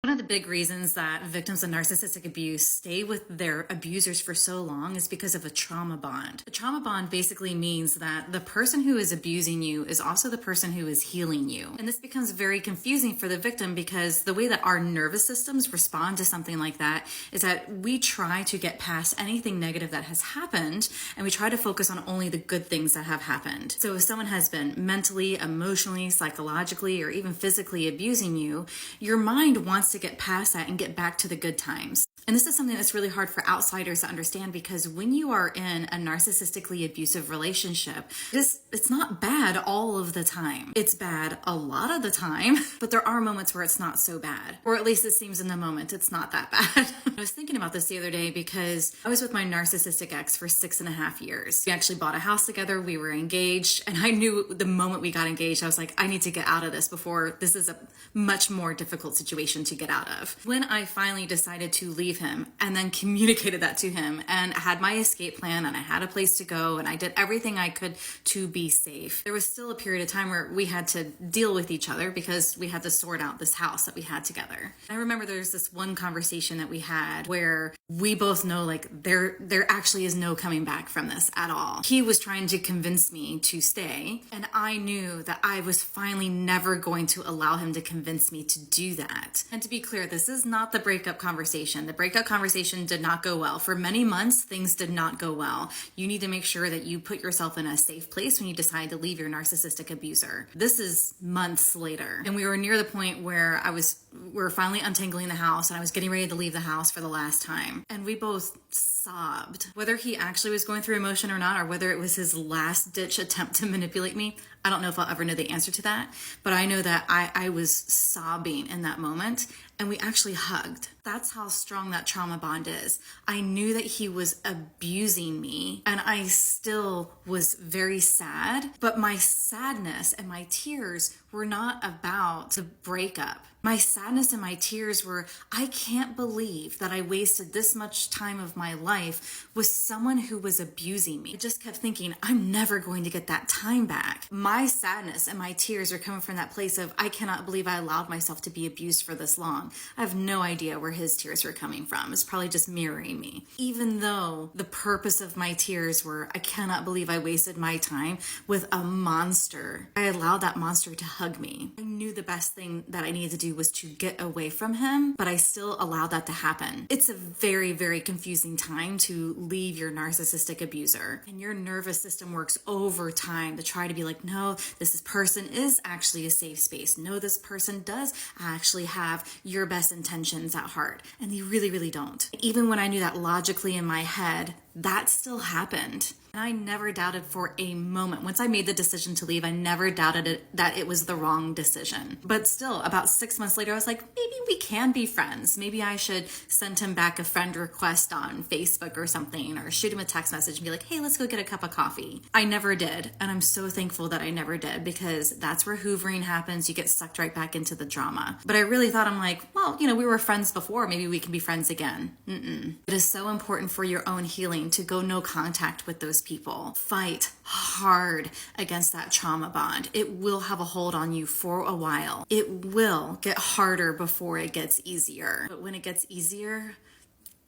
One of the big reasons that victims of narcissistic abuse stay with their abusers for so long is because of a trauma bond. A trauma bond basically means that the person who is abusing you is also the person who is healing you. And this becomes very confusing for the victim because the way that our nervous systems respond to something like that is that we try to get past anything negative that has happened and we try to focus on only the good things that have happened. So if someone has been mentally, emotionally, psychologically, or even physically abusing you, your mind wants to get past that and get back to the good times. And this is something that's really hard for outsiders to understand because when you are in a narcissistically abusive relationship, it's not bad all of the time. It's bad a lot of the time, but there are moments where it's not so bad. Or at least it seems in the moment it's not that bad. I was thinking about this the other day because I was with my narcissistic ex for 6.5 years. We actually bought a house together, we were engaged, and I knew the moment we got engaged, I was like, I need to get out of this before this is a much more difficult situation to get out of. When I finally decided to leave him and then communicated that to him and had my escape plan and I had a place to go and I did everything I could to be safe, there was still a period of time where we had to deal with each other because we had to sort out this house that we had together. I remember there's this one conversation that we had where we both know like there actually is no coming back from this at all. He was trying to convince me to stay and I knew that I was finally never going to allow him to convince me to do that. And to be clear, this is not the breakup conversation. The breakup conversation did not go well. For many months, things did not go well. You need to make sure that you put yourself in a safe place when you decide to leave your narcissistic abuser. This is months later. And we were near the point where we were finally untangling the house and I was getting ready to leave the house for the last time. And we both sobbed. Whether he actually was going through emotion or not, or whether it was his last ditch attempt to manipulate me, I don't know if I'll ever know the answer to that, but I know that I was sobbing in that moment and we actually hugged. That's how strong that trauma bond is. I knew that he was abusing me and I still was very sad, but my sadness and my tears were not about the breakup. My sadness and my tears were, I can't believe that I wasted this much time of my life with someone who was abusing me. I just kept thinking, I'm never going to get that time back. My sadness and my tears are coming from that place of, I cannot believe I allowed myself to be abused for this long. I have no idea where his tears were coming from. It's probably just mirroring me. Even though the purpose of my tears were, I cannot believe I wasted my time with a monster. I allowed that monster to hug me. I knew the best thing that I needed to do was to get away from him, but I still allowed that to happen. It's a very, very confusing time to leave your narcissistic abuser. And your nervous system works overtime to try to be like, no, this person is actually a safe space. No, this person does actually have your best intentions at heart. And they really, really don't. Even when I knew that logically in my head, that still happened. And I never doubted for a moment. Once I made the decision to leave, I never doubted that it was the wrong decision. But still, about 6 months later, I was like, maybe we can be friends. Maybe I should send him back a friend request on Facebook or something, or shoot him a text message and be like, hey, let's go get a cup of coffee. I never did. And I'm so thankful that I never did because that's where hoovering happens. You get sucked right back into the drama. But I really thought, I'm like, well, we were friends before. Maybe we can be friends again. It is so important for your own healing to go no contact with those people. Fight hard against that trauma bond. It will have a hold on you for a while. It will get harder before it gets easier. But when it gets easier,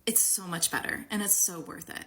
it's so much better and it's so worth it.